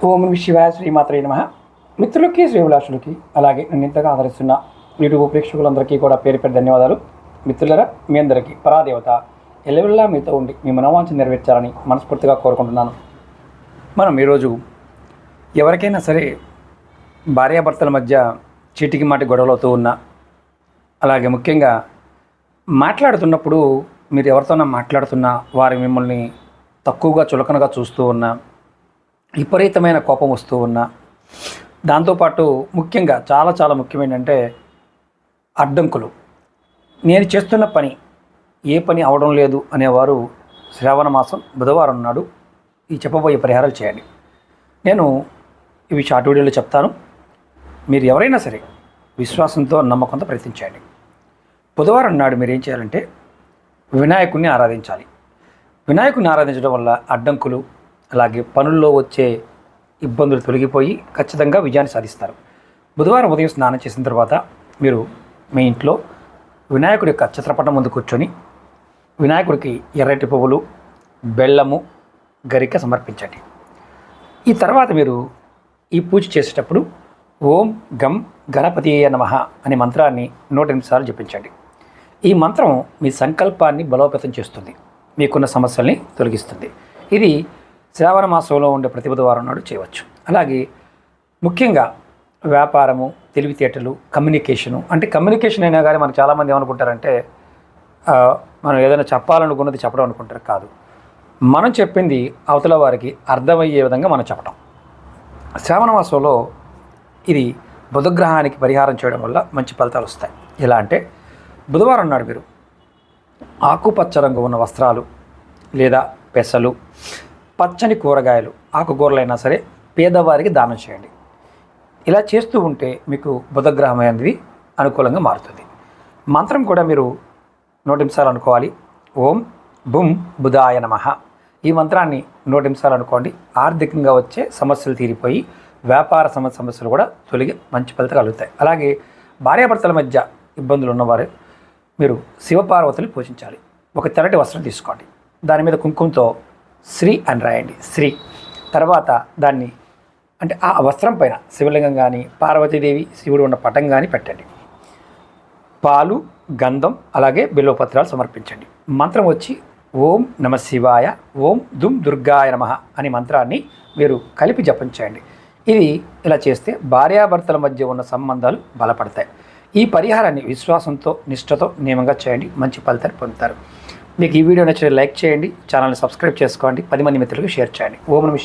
ఓం నమః శివాయ శ్రీమాత్రే నమః. మిత్రులకి శ్రీవిలాసులకి అలాగే నన్ను ఇంతగా ఆదరిస్తున్న యూట్యూబ్ ప్రేక్షకులందరికీ కూడా పేరు పేరు ధన్యవాదాలు. మిత్రులరా, మీ అందరికీ పరాదేవత ఎల్లవెల్లా మీతో ఉండి మీ మనోవాంఛ నెరవేర్చాలని మనస్ఫూర్తిగా కోరుకుంటున్నాను. మనం ఈరోజు ఎవరికైనా సరే భార్యాభర్తల మధ్య చీటికి మాటి గొడవలవుతూ ఉన్నా, అలాగే ముఖ్యంగా మాట్లాడుతున్నప్పుడు మీరు ఎవరితోనైనా మాట్లాడుతున్నా వారి మిమ్మల్ని తక్కువగా చులకనగా చూస్తూ ఉన్నా, విపరీతమైన కోపం వస్తూ ఉన్నా, దాంతోపాటు ముఖ్యంగా చాలా ముఖ్యం ఏంటంటే అడ్డంకులు. నేను చేస్తున్న పని ఏ పని అవడం లేదు అనేవారు శ్రావణ మాసం బుధవారం నాడు ఈ చెప్పబోయే పరిహారాలు చేయండి. నేను ఇవి షార్ట్ వీడియోలో చెప్తాను. మీరు ఎవరైనా సరే విశ్వాసంతో నమ్మకంతో ప్రయత్నించండి. బుధవారం నాడు మీరు ఏం చేయాలంటే వినాయకుడిని ఆరాధించాలి. వినాయకుడిని ఆరాధించడం వల్ల అడ్డంకులు అలాగే పనుల్లో వచ్చే ఇబ్బందులు తొలగిపోయి ఖచ్చితంగా విజయాన్ని సాధిస్తారు. బుధవారం ఉదయం స్నానం చేసిన తర్వాత మీరు మీ ఇంట్లో వినాయకుడి యొక్క చిత్రపటం ముందు కూర్చొని వినాయకుడికి ఎర్రటి పువ్వులు, బెల్లము, గరిక సమర్పించండి. ఈ తర్వాత మీరు ఈ పూజ చేసేటప్పుడు ఓం గం గణపతియే నమః అనే మంత్రాన్ని 108 సార్లు జపించండి. ఈ మంత్రం మీ సంకల్పాన్ని బలోపేతం చేస్తుంది, మీకున్న సమస్యల్ని తొలగిస్తుంది. ఇది శ్రావణ మాసంలో ఉండే ప్రతి బుధవారం నాడు చేయవచ్చు. అలాగే ముఖ్యంగా వ్యాపారము, తెలివితేటలు, కమ్యూనికేషను. అంటే కమ్యూనికేషన్ అయినా కానీ మనకు చాలామంది ఏమనుకుంటారంటే మనం ఏదైనా చెప్పాలనుకున్నది చెప్పడం అనుకుంటారు. కాదు, మనం చెప్పింది అవతల వారికి అర్థమయ్యే విధంగా మనం చెప్పడం. శ్రావణ మాసంలో ఇది బుధగ్రహానికి పరిహారం చేయడం వల్ల మంచి ఫలితాలు వస్తాయి. ఎలా అంటే బుధవారం నాడు మీరు ఆకుపచ్చ రంగు ఉన్న వస్త్రాలు లేదా పెసలు, పచ్చని కూరగాయలు, ఆకుకూరలైనా సరే పేదవారికి దానం చేయండి. ఇలా చేస్తూ ఉంటే మీకు బుధగ్రహం అనేది అనుకూలంగా మారుతుంది. మంత్రం కూడా మీరు 108 సార్లు అనుకోవాలి. ఓం బుం బుధాయ నమః. ఈ మంత్రాన్ని 108 సార్లు అనుకోండి. ఆర్థికంగా వచ్చే సమస్యలు తీరిపోయి వ్యాపార సమస్యలు కూడా తొలగి మంచి ఫలితాలు కలుగుతాయి. అలాగే భార్యాభర్తల మధ్య ఇబ్బందులు ఉన్నవారు మీరు శివపార్వతులు పూజించాలి. ఒక తెల్లటి వస్త్రం తీసుకోండి, దాని మీద కుంకుమతో శ్రీ అని రాయండి. శ్రీ తర్వాత దాన్ని అంటే ఆ వస్త్రం పైన శివలింగం కానీ పార్వతీదేవి శివుడు ఉన్న పటం కానీ పెట్టండి. పాలు, గంధం అలాగే బిల్వపత్రాలు సమర్పించండి. మంత్రం వచ్చి ఓం నమ శివాయ ఓం దుమ్ దుర్గాయ నమః అనే మంత్రాన్ని మీరు కలిపి జపించండి. ఇది ఇలా చేస్తే భార్యాభర్తల మధ్య ఉన్న సంబంధాలు బలపడతాయి. ఈ పరిహారాన్ని విశ్వాసంతో, నిష్ఠతో, నియమంగా చేయండి. మంచి ఫలితాన్ని పొందుతారు. మీకు ఈ వీడియో నచ్చితే లైక్ చేయండి, ఛానల్ని సబ్స్క్రైబ్ చేసుకోండి, 10 మంది మిత్రులకు షేర్ చేయండి. ఓం నమః